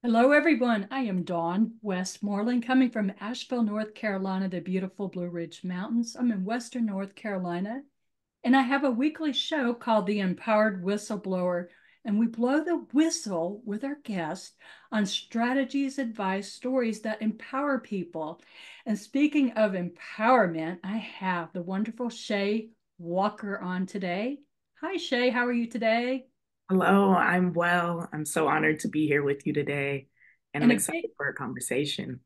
Hello, everyone. I am Dawn Westmoreland, coming from Asheville, North Carolina, the beautiful Blue Ridge Mountains. I'm in Western North Carolina, and I have a weekly show called the Empowered Whistleblower, and we blow the whistle with our guests on strategies, advice, stories that empower people. And speaking of empowerment, I have the wonderful Shay Walker on today. Hi, Shay. How are you today? Hello, I'm well. I'm so honored to be here with you today, and I'm And a excited big for our conversation.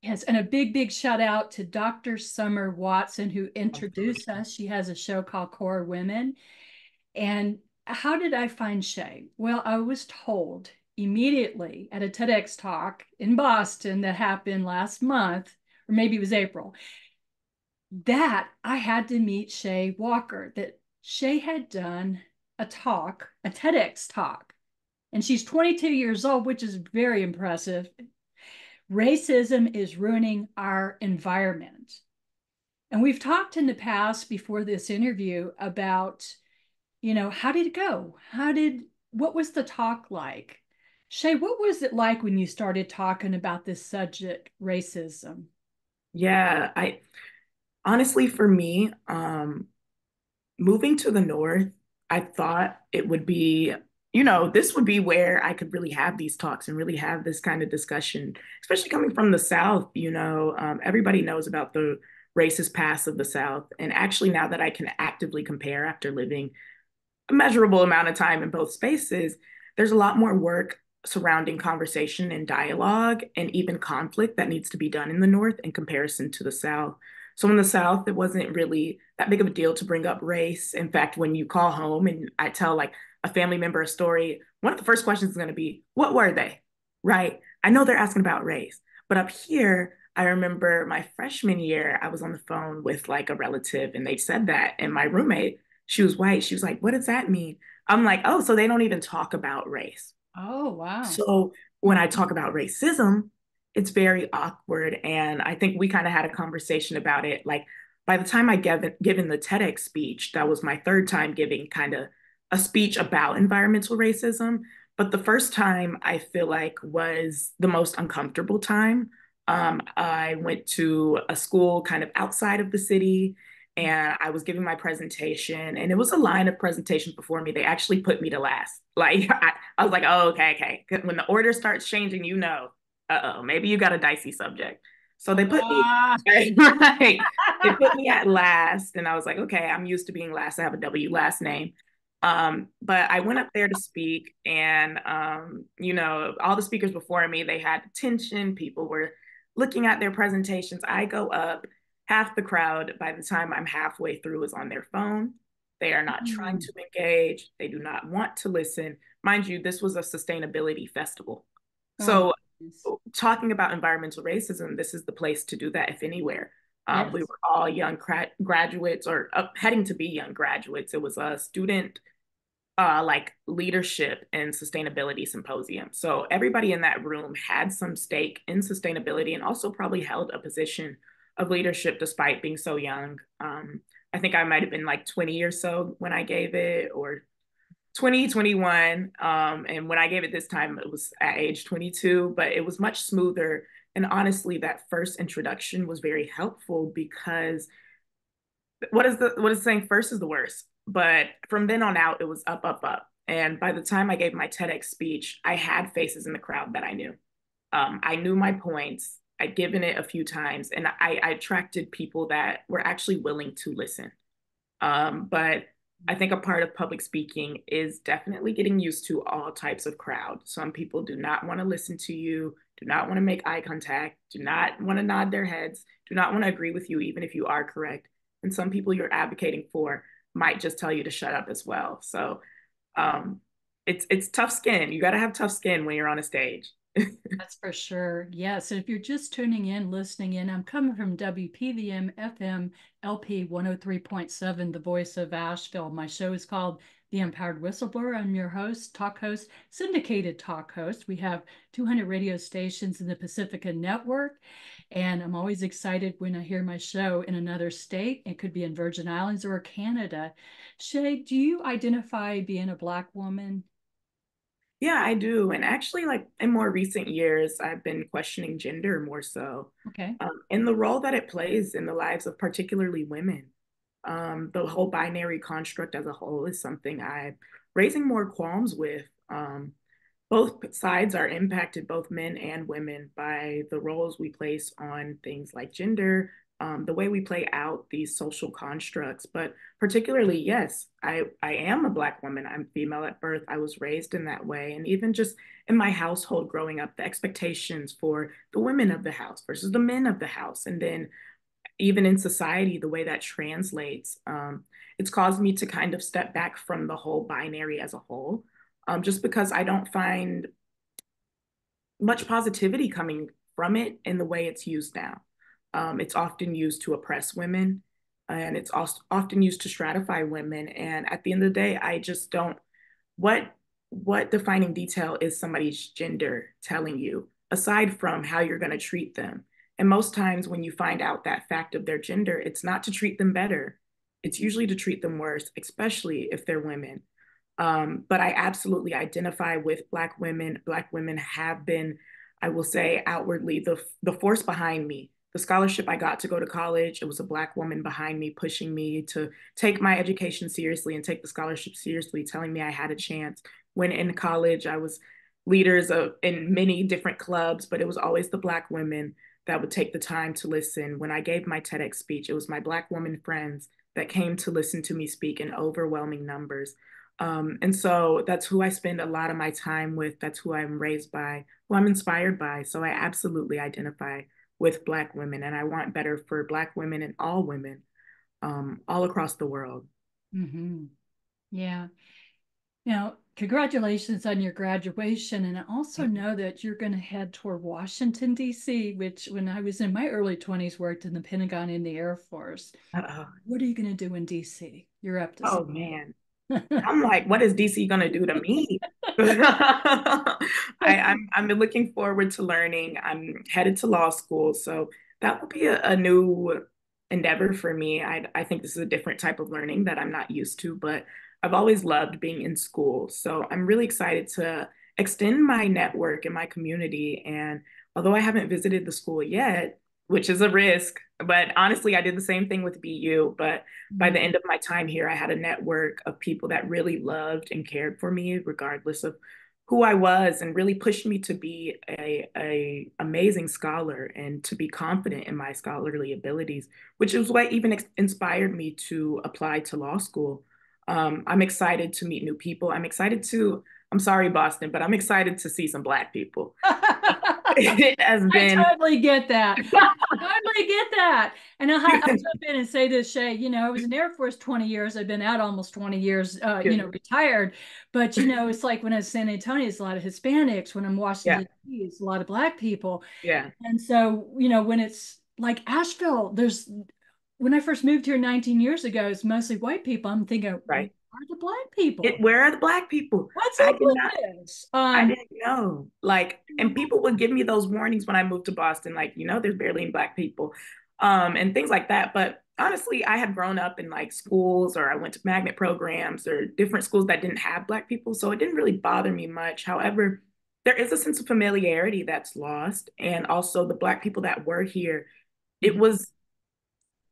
Yes, and a big shout out to Dr. Summer Watson, who introduced Absolutely. us. She has a show called Core Women. And how did I find Shay? Well, I was told immediately at a TEDx talk in Boston that happened last month, or maybe it was April, that I had to meet Shay Walker, that Shay had done a talk, a TEDx talk. And she's 22 years old, which is very impressive. Racism is ruining our environment. And we've talked in the past before this interview about, how did it go? What was the talk like? Shay, what was it like when you started talking about this subject, racism? Yeah, I honestly, for me, moving to the North, I thought it would be, this would be where I could really have these talks and really have this kind of discussion, especially coming from the South. Everybody knows about the racist past of the South. And actually, now that I can actively compare after living a measurable amount of time in both spaces, there's a lot more work surrounding conversation and dialogue and even conflict that needs to be done in the North in comparison to the South. So in the South, it wasn't really that big of a deal to bring up race. In fact, when you call home and I tell like a family member a story, one of the first questions is going to be, what were they? Right? I know they're asking about race, but up here, I remember my freshman year, I was on the phone with like a relative and they said that, and my roommate, she was white. She was like, what does that mean? I'm like, oh, so they don't even talk about race. Oh, wow. So when I talk about racism, it's very awkward. And I think we kind of had a conversation about it. Like by the time I given the TEDx speech, that was my third time giving kind of a speech about environmental racism. But the first time I feel like was the most uncomfortable time. I went to a school kind of outside of the city and I was giving my presentation, and it was a line of presentations before me. They actually put me to last. Like I was like, oh, okay. When the order starts changing, uh-oh, maybe you got a dicey subject. So they put me Ah. right. They put me at last, and I was like, okay, I'm used to being last. I have a W last name. But I went up there to speak, and all the speakers before me, they had attention. People were looking at their presentations. I go up, half the crowd, by the time I'm halfway through, is on their phone. They are not trying Hmm. to engage. They do not want to listen. Mind you, this was a sustainability festival. Oh, my So, goodness. talking about environmental racism, this is the place to do that, if anywhere. We Yes. were all young graduates or heading to be young graduates. It was a student like leadership and sustainability symposium. So everybody in that room had some stake in sustainability and also probably held a position of leadership despite being so young. I think I might have been like 20 or so when I gave it, or 2021. And when I gave it this time, it was at age 22, but it was much smoother. And honestly, that first introduction was very helpful because what is saying first is the worst. But from then on out, it was up, up, up. And by the time I gave my TEDx speech, I had faces in the crowd that I knew. I knew my points. I'd given it a few times, and I attracted people that were actually willing to listen. But I think a part of public speaking is definitely getting used to all types of crowd. Some people do not want to listen to you, do not want to make eye contact, do not want to nod their heads, do not want to agree with you, even if you are correct. And some people you're advocating for might just tell you to shut up as well. So um, it's tough skin. You got to have tough skin when you're on a stage. That's for sure. Yes. And if you're just tuning in, listening in, I'm coming from WPVM FM LP 103.7, the voice of Asheville. My show is called The Empowered Whistleblower. I'm your host, talk host, syndicated talk host. We have 200 radio stations in the Pacifica network. And I'm always excited when I hear my show in another state. It could be in Virgin Islands or Canada. Shay, do you identify being a Black woman? Yeah, I do. And actually, like in more recent years, I've been questioning gender more so, Okay. in the role that it plays in the lives of particularly women. The whole binary construct as a whole is something I'm raising more qualms with. Both sides are impacted, both men and women, by the roles we place on things like gender, the way we play out these social constructs. But particularly, yes, I am a Black woman. I'm female at birth. I was raised in that way. And even just in my household growing up, the expectations for the women of the house versus the men of the house. And then even in society, the way that translates, it's caused me to kind of step back from the whole binary as a whole, just because I don't find much positivity coming from it in the way it's used now. It's often used to oppress women, and it's also often used to stratify women. And at the end of the day, I just don't. What what defining detail is somebody's gender telling you, aside from how you're going to treat them? And most times, when you find out that fact of their gender, it's not to treat them better. It's usually to treat them worse, especially if they're women. But I absolutely identify with Black women. Black women have been, I will say, outwardly the force behind me. The scholarship I got to go to college, it was a Black woman behind me, pushing me to take my education seriously and take the scholarship seriously, telling me I had a chance. When in college, I was leaders in many different clubs, but it was always the Black women that would take the time to listen. When I gave my TEDx speech, it was my Black woman friends that came to listen to me speak in overwhelming numbers. And so that's who I spend a lot of my time with. That's who I'm raised by, who I'm inspired by. So I absolutely identify with Black women, and I want better for Black women, all across the world. Mm-hmm. Yeah. Now, congratulations on your graduation. And I also know that you're going to head toward Washington, D.C., which when I was in my early 20s, worked in the Pentagon in the Air Force. Uh-oh. What are you going to do in D.C.? You're up to Oh something. man. I'm like, what is DC gonna do to me? I'm looking forward to learning. I'm headed to law school, so that will be a new endeavor for me. I think this is a different type of learning that I'm not used to, but I've always loved being in school. So I'm really excited to extend my network and my community. And although I haven't visited the school yet, which is a risk, but honestly, I did the same thing with BU. But by the end of my time here, I had a network of people that really loved and cared for me, regardless of who I was, and really pushed me to be a amazing scholar and to be confident in my scholarly abilities, which is what even inspired me to apply to law school. I'm excited to meet new people. I'm sorry, Boston, but I'm excited to see some Black people. It has I been, totally get that. Totally get that. And I'll jump in and say this, Shay. I was in the Air Force 20 years. I've been out almost 20 years, retired. But, it's like when I was in San Antonio, it's a lot of Hispanics. When I'm in yeah, Washington, D.C., it's a lot of Black people. yeah, And so, when it's like Asheville, when I first moved here 19 years ago, it's mostly white people. I'm thinking, where right. are the Black people? Where are the Black people? What's I up did with not this? I didn't know. Like, and people would give me those warnings when I moved to Boston, like, there's barely any Black people, and things like that. But honestly, I had grown up in like schools, or I went to magnet programs or different schools that didn't have Black people. So it didn't really bother me much. However, there is a sense of familiarity that's lost. And also the Black people that were here, it Mhm. was,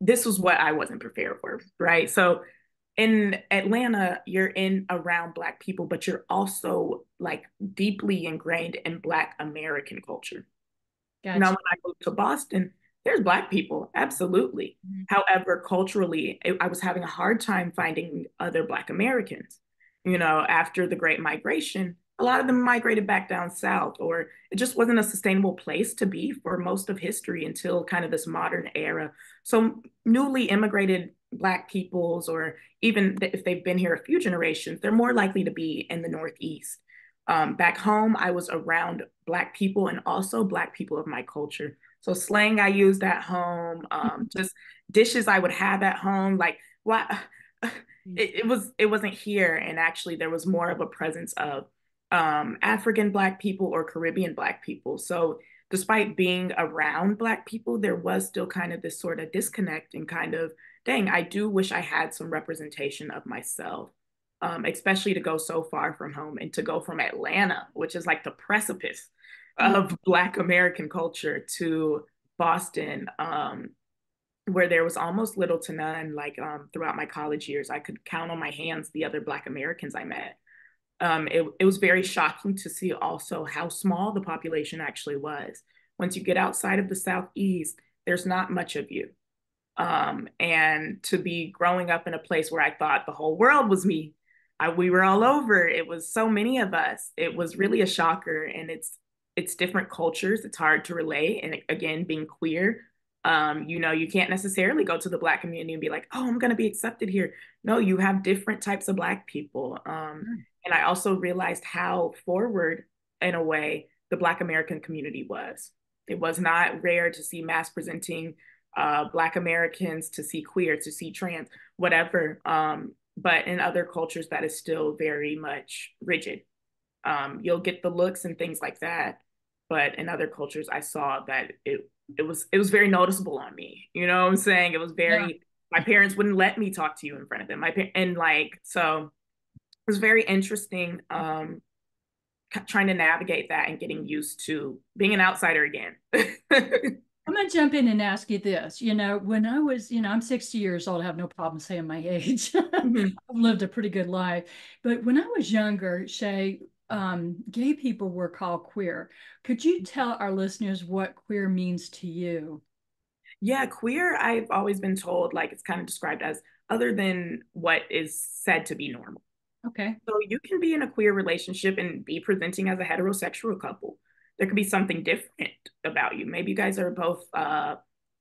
this was what I wasn't prepared for, right? So in Atlanta, you're in around Black people, but you're also like deeply ingrained in Black American culture. Now, Gotcha. when I moved to Boston, there's Black people, absolutely. Mhm. However, culturally, I was having a hard time finding other Black Americans. After the Great Migration, a lot of them migrated back down south, or it just wasn't a sustainable place to be for most of history until kind of this modern era. So, newly immigrated Black peoples, or even if they've been here a few generations, they're more likely to be in the Northeast. Back home, I was around Black people and also Black people of my culture. So slang I used at home, just dishes I would have at home, like what it wasn't here. And actually there was more of a presence of African Black people or Caribbean Black people. So despite being around Black people, there was still kind of this sort of disconnect and kind of, dang, I do wish I had some representation of myself. especially to go so far from home and to go from Atlanta, which is like the precipice Mm. of Black American culture, to Boston, where there was almost little to none. Like throughout my college years, I could count on my hands the other Black Americans I met. It was very shocking to see also how small the population actually was. Once you get outside of the Southeast, there's not much of you. And to be growing up in a place where I thought the whole world was me, we were all over. It was so many of us. It was really a shocker, and it's different cultures. It's hard to relate. And again, being queer, you can't necessarily go to the Black community and be like, oh, I'm going to be accepted here. No, you have different types of Black people. And I also realized how forward, in a way, the Black American community was. It was not rare to see mass presenting Black Americans, to see queer, to see trans, whatever. But in other cultures, that is still very much rigid. You'll get the looks and things like that, but in other cultures, I saw that it was very noticeable on me. You know what I'm saying? It was Yeah. very. My parents wouldn't let me talk to you in front of them. And like so, it was very interesting. Trying to navigate that and getting used to being an outsider again. I'm going to jump in and ask you this. When I was, I'm 60 years old, I have no problem saying my age. Mhm. I've lived a pretty good life. But when I was younger, Shay, gay people were called queer. Could you tell our listeners what queer means to you? Yeah, queer, I've always been told like it's kind of described as other than what is said to be normal. Okay. So you can be in a queer relationship and be presenting as a heterosexual couple. There could be something different about you. Maybe you guys are both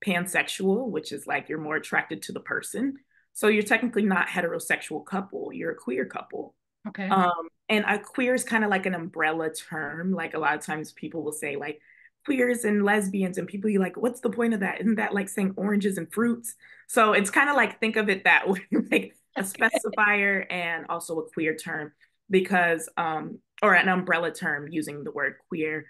pansexual, which is like you're more attracted to the person. So you're technically not heterosexual couple, you're a queer couple. Okay. And a queer is kind of like an umbrella term. Like a lot of times people will say like queers and lesbians, and people be like, what's the point of that? Isn't that like saying oranges and fruits? So it's kind of like think of it that way, like a specifier and also a queer term, because or an umbrella term using the word queer,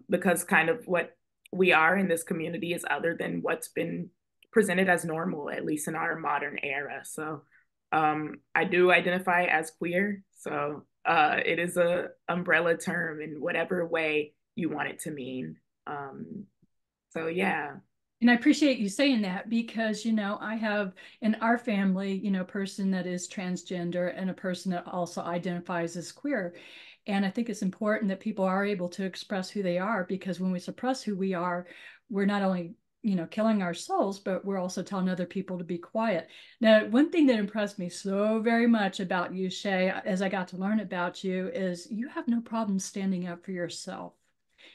because kind of what we are in this community is other than what's been presented as normal, at least in our modern era. So I do identify as queer, so it is a umbrella term in whatever way you want it to mean. Um, so yeah. And I appreciate you saying that because, I have in our family, a person that is transgender and a person that also identifies as queer. And I think it's important that people are able to express who they are, because when we suppress who we are, we're not only, killing our souls, but we're also telling other people to be quiet. Now, one thing that impressed me so very much about you, Shay, as I got to learn about you, is you have no problem standing up for yourself.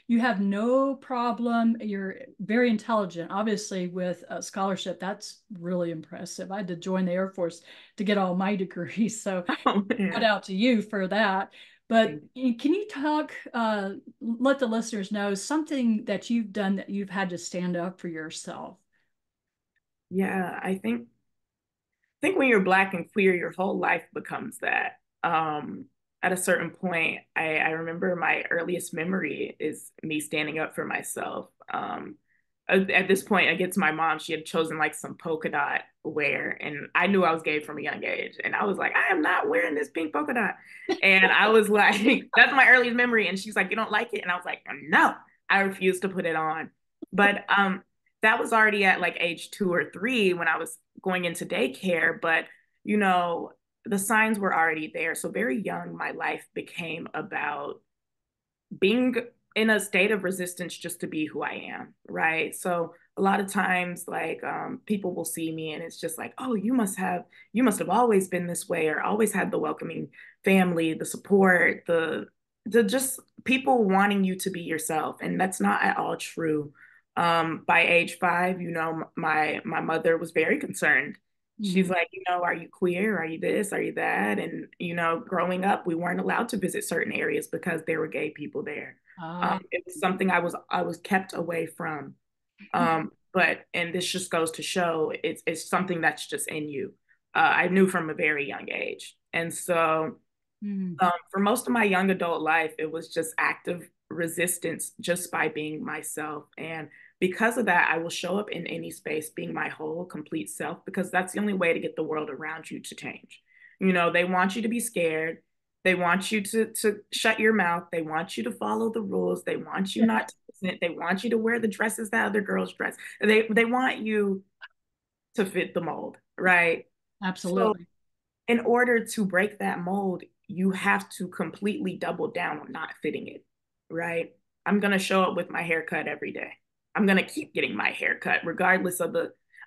You have no problem. You're very intelligent. Obviously, with a scholarship, that's really impressive. I had to join the Air Force to get all my degrees. So Oh shout man. out to you for that. But can you talk, let the listeners know something that you've done that you've had to stand up for yourself? Yeah, I think when you're Black and queer, your whole life becomes that. At a certain point, I remember my earliest memory is me standing up for myself. At this point, against my mom, she had chosen like some polka dot wear, and I knew I was gay from a young age, and I was like, I am not wearing this pink polka dot, and I was like, that's my earliest memory, and she's like, you don't like it, and I was like, no, I refuse to put it on, but that was already at like age 2 or 3 when I was going into daycare, but you know, the signs were already there. So very young, my life became about being in a state of resistance just to be who I am, right? So a lot of times, like people will see me and it's just like, oh, you must have always been this way, or always had the welcoming family, the support, the just people wanting you to be yourself, and that's not at all true. By age 5, my mother was very concerned. She's Mhm. like, are you queer? Are you this? Are you that? And, growing up, we weren't allowed to visit certain areas because there were gay people there. I It was something I was kept away from. And this just goes to show it's something that's just in you. I knew from a very young age. And so Mhm. for most of my young adult life, it was just active resistance just by being myself. And because of that, I will show up in any space being my whole complete self, because that's the only way to get the world around you to change. You know, they want you to be scared. They want you to shut your mouth. They want you to follow the rules. They want you not to listen. They want you to wear the dresses that other girls dress. They want you to fit the mold, right? So Absolutely. in order to break that mold, you have to completely double down on not fitting it, right? I'm going to show up with my haircut every day. I'm going to keep getting my haircut, regardless of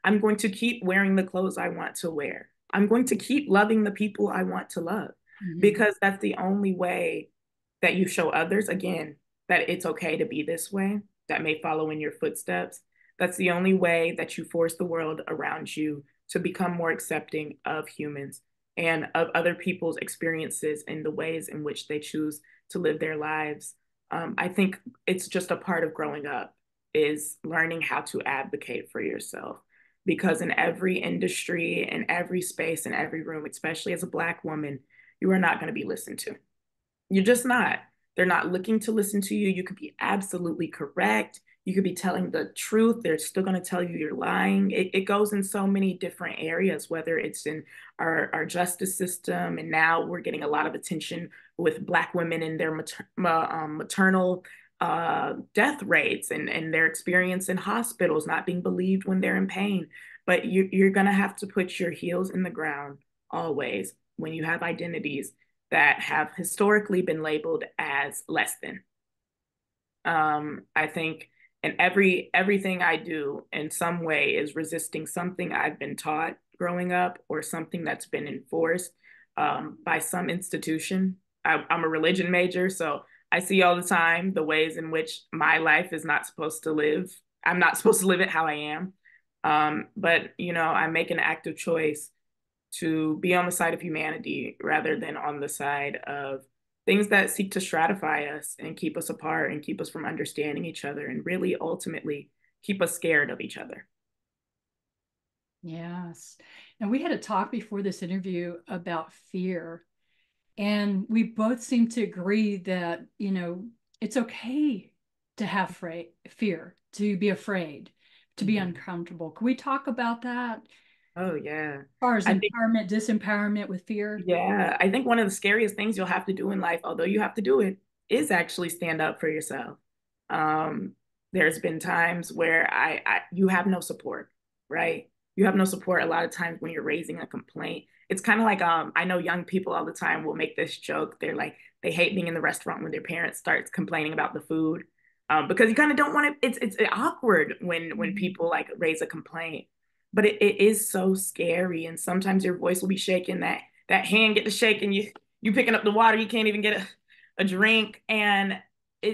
I'm going to keep wearing the clothes I want to wear. I'm going to keep loving the people I want to love Mm-hmm. because that's the only way that you show others, again, that it's okay to be this way, that may follow in your footsteps. That's the only way that you force the world around you to become more accepting of humans and of other people's experiences and the ways in which they choose to live their lives. I think it's just a part of growing up is learning how to advocate for yourself. Because in every industry, in every space, in every room, especially as a Black woman, you are not going to be listened to. You're just not. They're not looking to listen to you. You could be absolutely correct. You could be telling the truth. They're still going to tell you you're lying. It goes in so many different areas, whether it's in our justice system. And now we're getting a lot of attention with Black women and their maternal death rates and their experience in hospitals, not being believed when they're in pain. But you're going to have to put your heels in the ground always when you have identities that have historically been labeled as less than. I think, and everything I do in some way is resisting something I've been taught growing up or something that's been enforced by some institution. I'm a religion major, so I see all the time the ways in which my life is not supposed to live. I'm not supposed to live it how I am. But you know, I make an active choice to be on the side of humanity rather than on the side of things that seek to stratify us and keep us apart and keep us from understanding each other and really ultimately keep us scared of each other. Yes. And we had a talk before this interview about fear. And we both seem to agree that, it's okay to have fear, to be afraid, to be Mm-hmm. uncomfortable. Can we talk about that? Oh yeah. As far as I think empowerment, disempowerment with fear? yeah, I think one of the scariest things you'll have to do in life, although you have to do it, is actually stand up for yourself. Um, there's been times where you have no support, right? You have no support a lot of times when you're raising a complaint. It's kind of like I know young people all the time will make this joke. They're like they hate being in the restaurant when their parents starts complaining about the food. Because you kind of don't want to it's awkward when Mhm. people like raise a complaint. But it is so scary. And sometimes your voice will be shaking, that hand get to shaking, you picking up the water, you can't even get a drink. And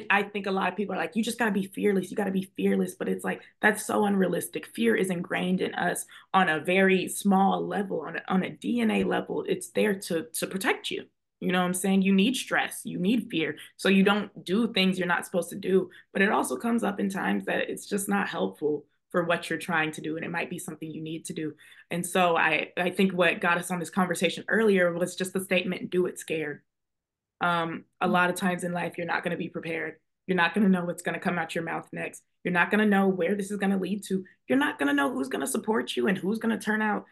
I think a lot of people are like, you just got to be fearless. You got to be fearless. But it's like, that's so unrealistic. Fear is ingrained in us on a very small level, on a DNA level. It's there to protect you. You know what I'm saying? You need stress, you need fear. So you don't do things you're not supposed to do. But it also comes up in times that it's just not helpful for what you're trying to do. And it might be something you need to do. And so I think what got us on this conversation earlier was just the statement, do it scared. A lot of times in life, you're not going to be prepared. You're not going to know what's going to come out your mouth next. You're not going to know where this is going to lead to. You're not going to know who's going to support you and who's going to turn out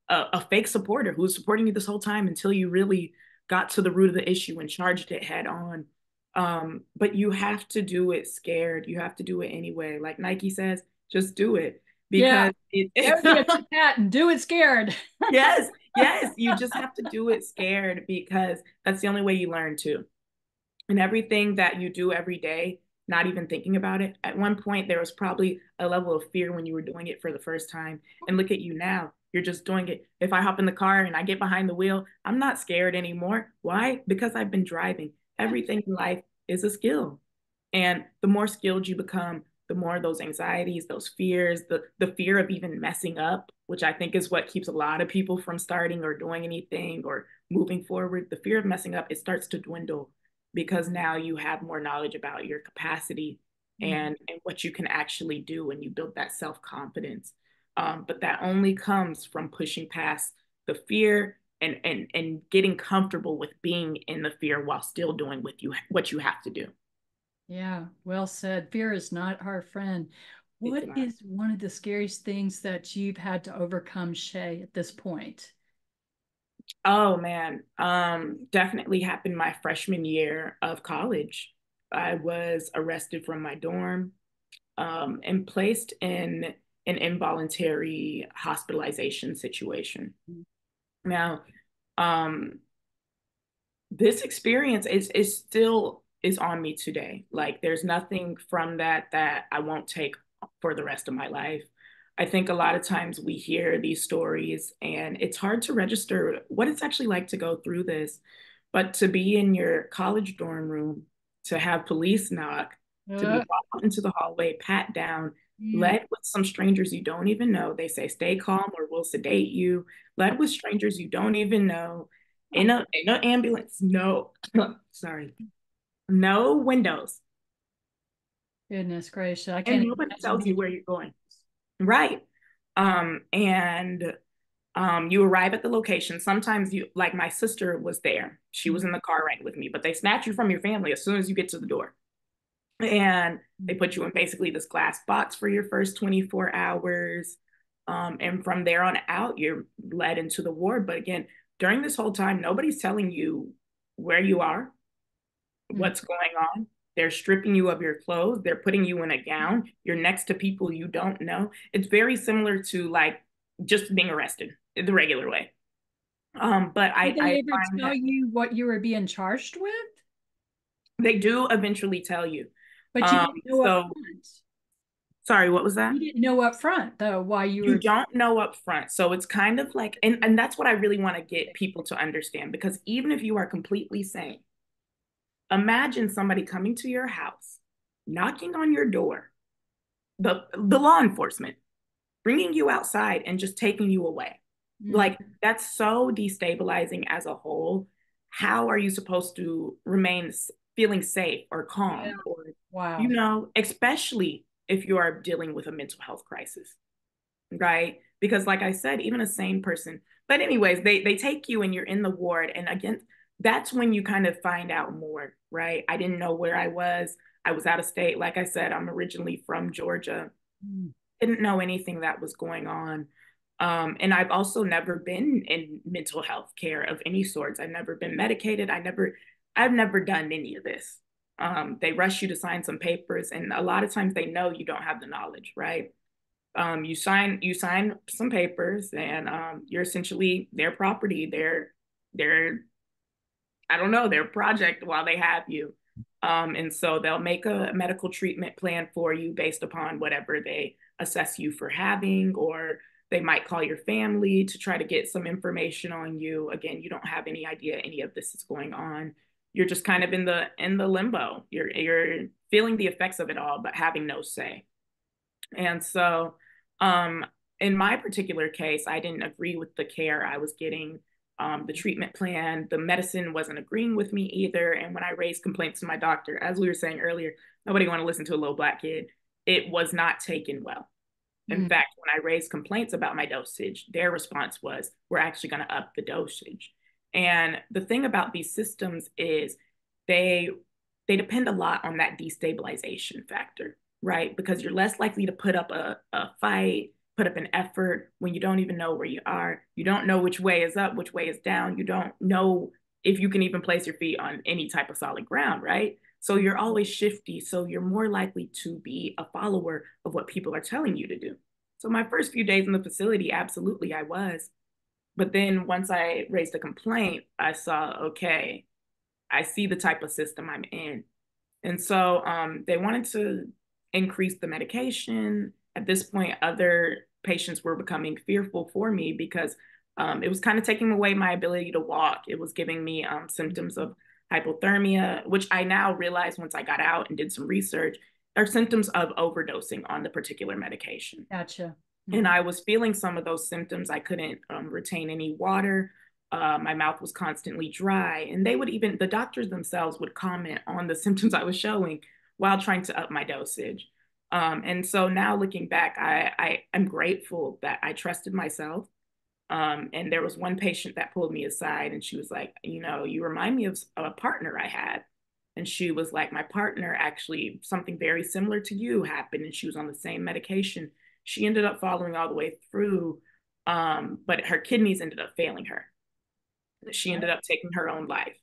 a fake supporter who's supporting you this whole time until you really got to the root of the issue and charged it head on. But you have to do it scared. You have to do it anyway. Like Nike says, just do it Yeah, because that would be a new patent. Do it scared. yes, yes, you just have to do it scared because that's the only way you learn too. And everything that you do every day, not even thinking about it. At one point, there was probably a level of fear when you were doing it for the first time. And look at you now. You're just doing it. If I hop in the car and I get behind the wheel, I'm not scared anymore. Why? Because I've been driving. Everything in life is a skill. And the more skilled you become, the more those anxieties, those fears, the fear of even messing up, which I think is what keeps a lot of people from starting or doing anything or moving forward. The fear of messing up, it starts to dwindle because now you have more knowledge about your capacity and what you can actually do and you build that self-confidence. But that only comes from pushing past the fear and getting comfortable with being in the fear while still doing what you have to do. Yeah, well said. Fear is not our friend. It's What not. is one of the scariest things that you've had to overcome, Shay, at this point? Oh man, definitely happened my freshman year of college. I was arrested from my dorm, and placed in an involuntary hospitalization situation. Now, um, this experience is still is on me today. Like there's nothing from that I won't take for the rest of my life. I think a lot of times we hear these stories and it's hard to register what it's actually like to go through this. But to be in your college dorm room, to have police knock, to be Uh, brought out into the hallway, pat down, mm, led with some strangers you don't even know. They say, stay calm or we'll sedate you. Led with strangers you don't even know in an ambulance, no, sorry, no windows, goodness gracious, I and can't nobody imagine tells you being. where you're going. Right. And you arrive at the location. Sometimes you, like my sister was there. She was in the car right with me, but they snatch you from your family as soon as you get to the door. And they put you in basically this glass box for your first 24 hours. And from there on out, you're led into the ward. But again, during this whole time, nobody's telling you where you are, Mm. what's going on. They're stripping you of your clothes. They're putting you in a gown. You're next to people you don't know. It's very similar to like just being arrested the regular way. But Did they I ever find tell that you what you were being charged with? they do eventually tell you. But you Um, didn't know up so front. sorry, what was that? You didn't know up front though why you You were. don't know up front. So it's kind of like, and that's what I really want to get people to understand, because even if you are completely sane, imagine somebody coming to your house, knocking on your door, the law enforcement, bringing you outside and just taking you away. Mm, Like that's so destabilizing as a whole. How are you supposed to remain feeling safe or yeah. calm or, Wow. especially if you are dealing with a mental health crisis, right? Because like I said, even a sane person. But anyways, they take you and you're in the ward, and again, that's when you kind of find out more, right? I didn't know where I was. I was out of state. Like I said, I'm originally from Georgia. Mm. Didn't know anything that was going on. And I've also never been in mental health care of any sorts. I've never been medicated. I've never done any of this. They rush you to sign some papers, and a lot of times they know you don't have the knowledge, right? You sign some papers, and you're essentially their property, their I don't know, their project while they have you. And so they'll make a medical treatment plan for you based upon whatever they assess you for having, or they might call your family to try to get some information on you. Again, you don't have any idea any of this is going on. You're just kind of in the limbo. You're feeling the effects of it all, but having no say. And so, um, in my particular case, I didn't agree with the care I was getting, the treatment plan. The medicine wasn't agreeing with me either. And when I raised complaints to my doctor, as we were saying earlier, nobody want to listen to a little Black kid. It was not taken well. In Mm. fact, when I raised complaints about my dosage, their response was, we're actually going to up the dosage. And the thing about these systems is they they depend a lot on that destabilization factor, right? Because you're less likely to put up a fight, put up an effort when you don't even know where you are. You don't know which way is up, which way is down. You don't know if you can even place your feet on any type of solid ground, right? So you're always shifty. So you're more likely to be a follower of what people are telling you to do. So my first few days in the facility, absolutely, I was. But then once I raised a complaint, I saw, okay, I see the type of system I'm in. And so they wanted to increase the medication. At this point, other patients were becoming fearful for me because it was kind of taking away my ability to walk. It was giving me symptoms of hypothermia, which I now realize once I got out and did some research are symptoms of overdosing on the particular medication. Gotcha. And Mhm. I was feeling some of those symptoms. I couldn't retain any water. My mouth was constantly dry. And they would even, the doctors themselves would comment on the symptoms I was showing while trying to up my dosage. And so now looking back, I am grateful that I trusted myself. And there was one patient that pulled me aside and she was like, you remind me of a partner I had. And she was like, my partner actually, something very similar to you happened. And she was on the same medication. She ended up following all the way through, but her kidneys ended up failing her. She ended up taking her own life.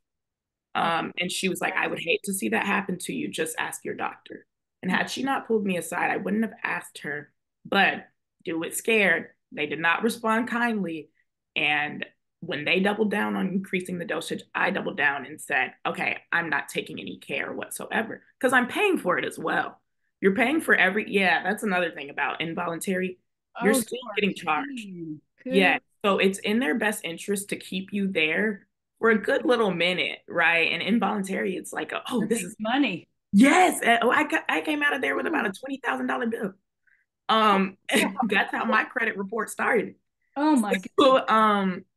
And she was like, I would hate to see that happen to you. Just ask your doctor. And had she not pulled me aside, I wouldn't have asked her, but do it scared. They did not respond kindly. And when they doubled down on increasing the dosage, I doubled down and said, okay, I'm not taking any care whatsoever because I'm paying for it as well. You're paying for yeah, that's another thing about involuntary. You're Oh, still you are getting charged. paying. Yeah. Good. So it's in their best interest to keep you there for a good little minute, right? And involuntary, it's like, oh, You're this making is money. yes. Oh, I came out of there with about a Ooh. $20,000 bill. That's how my credit report started. Oh my So,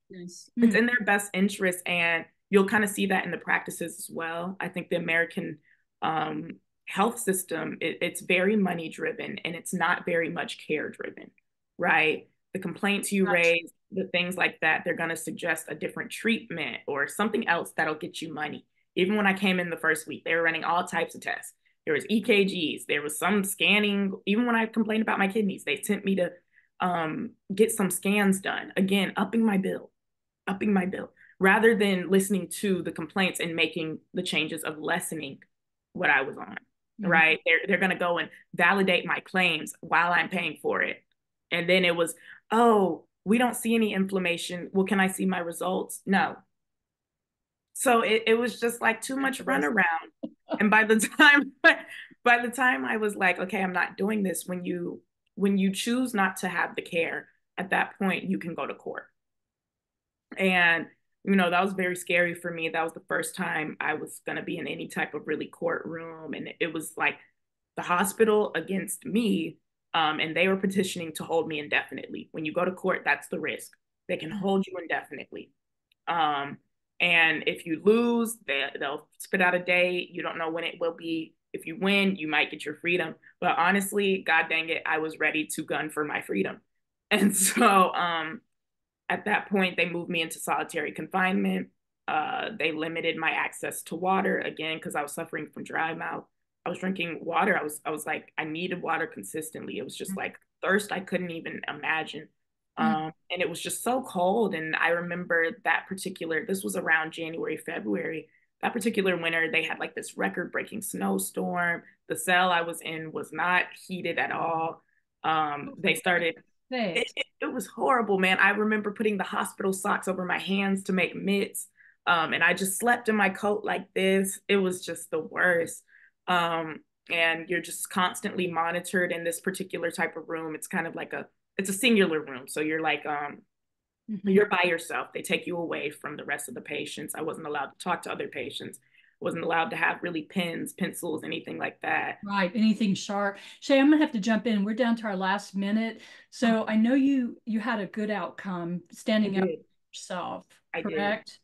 goodness. it's in their best interest, and you'll kind of see that in the practices as well. I think the American um, health system, it's very money driven, and it's not very much care driven, right? The complaints you Gotcha. raise, the things like that, they're going to suggest a different treatment or something else that'll get you money. Even when I came in the first week, they were running all types of tests. There was EKGs, there was some scanning. Even when I complained about my kidneys, they sent me to get some scans done. Again, upping my bill rather than listening to the complaints and making the changes of lessening what I was on. Mhm. Right? They're gonna go and validate my claims while I'm paying for it. And then it was, oh, we don't see any inflammation. Well, can I see my results? No. So it was just like too much runaround. And by the time I was like, okay, I'm not doing this, when you choose not to have the care, at that point you can go to court. And, that was very scary for me. That was the first time I was going to be in any type of really courtroom. And it was like the hospital against me. And they were petitioning to hold me indefinitely. When you go to court, that's the risk. They can hold you indefinitely. Um, and if you lose, they'll spit out a date. You don't know when it will be. If you win, you might get your freedom. But honestly, God dang it, I was ready to gun for my freedom. And so at that point, they moved me into solitary confinement. They limited my access to water again because I was suffering from dry mouth. I was drinking water. I was like, I needed water consistently. It was just like thirst I couldn't even imagine. And it was just so cold. And I remember this was around January, February. That particular winter, they had like this record breaking snowstorm. The cell I was in was not heated at all. They started Thanks. it was horrible, man. I remember putting the hospital socks over my hands to make mitts. And I just slept in my coat like this. It was just the worst. And you're just constantly monitored in this particular type of room. It's kind of like it's a singular room. So you're like, Mhm. you're by yourself. They take you away from the rest of the patients. I wasn't allowed to talk to other patients. Wasn't allowed to have really pens, pencils, anything like that. Right. Anything sharp. Shay, I'm gonna have to jump in. We're down to our last minute. So I know you had a good outcome I standing up did. for yourself, I did. correct?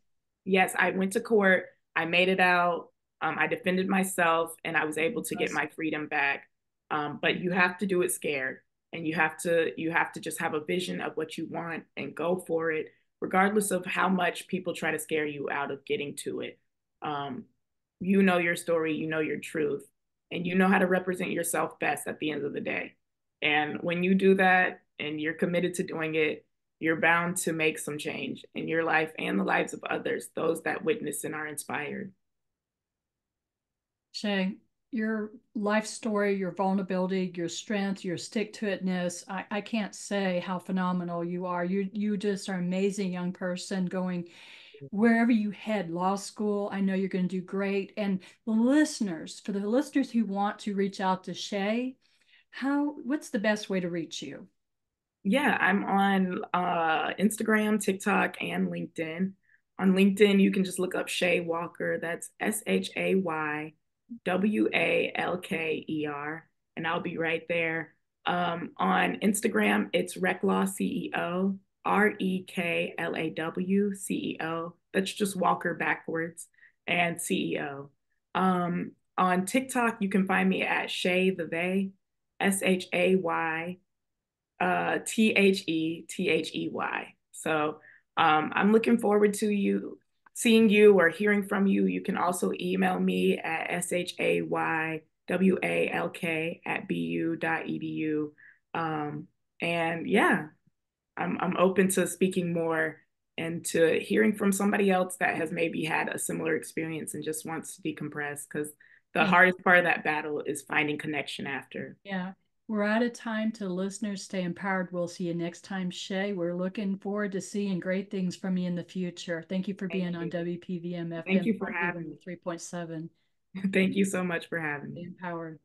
Yes, I went to court. I made it out. I defended myself, and I was able to get Yes. my freedom back. But you have to do it scared, and you have to just have a vision of what you want and go for it, regardless of how much people try to scare you out of getting to it. Um, you know your story, you know your truth, and you know how to represent yourself best at the end of the day. And when you do that, and you're committed to doing it, you're bound to make some change in your life and the lives of others, those that witness and are inspired. Shay, your life story, your vulnerability, your strength, your stick-to-itness, I can't say how phenomenal you are. You just are an amazing young person going wherever you head, law school. I know you're going to do great. And for the listeners who want to reach out to Shay, what's the best way to reach you? Yeah, I'm on Instagram, TikTok, and LinkedIn. On LinkedIn, you can just look up Shay Walker. That's ShayWalker, and I'll be right there. On Instagram, it's Reclaw CEO, Reklaw CEO. That's just Walker backwards and CEO. On TikTok, you can find me at Shay the They, Shay They. So I'm looking forward to seeing you or hearing from you. You can also email me at shaywalk@bu.edu. And yeah, I'm open to speaking more and to hearing from somebody else that has maybe had a similar experience and just wants to decompress. Because the Thank hardest part of that battle is finding connection after. Yeah. We're out of time. To listeners, stay empowered. We'll see you next time, Shay. We're looking forward to seeing great things from you in the future. Thank you for Thank being on you. WPVM Thank FM you for having me. 3.7. Thank you so much for having Stay me. empowered.